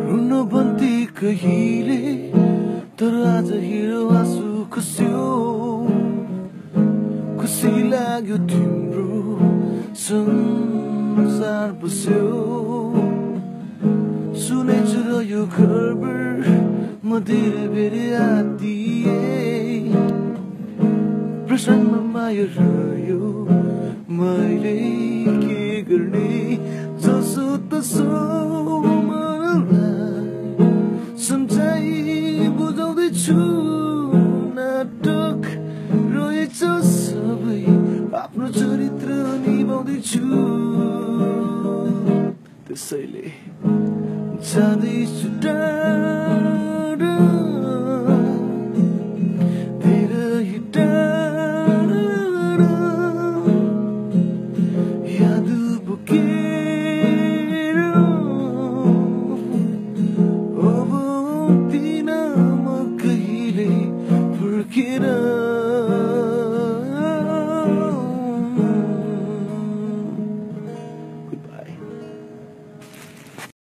रुन बन्ती कहिले तर आज हिँडो आँसु खस्यो खुसी लाग्यो तिम्रो संसार बस्यो सुनेछु र यो खबर म धेरै बेरै आदिए प्रसन्न माया रह्यो मैले के गर्ने जसो तसो मनलाई सम्झाइ बुझाउँदैछु नाटक रहेछ सबै आफ्नो चरित्र निभाउँदैछु त्यसैले जाँदैछु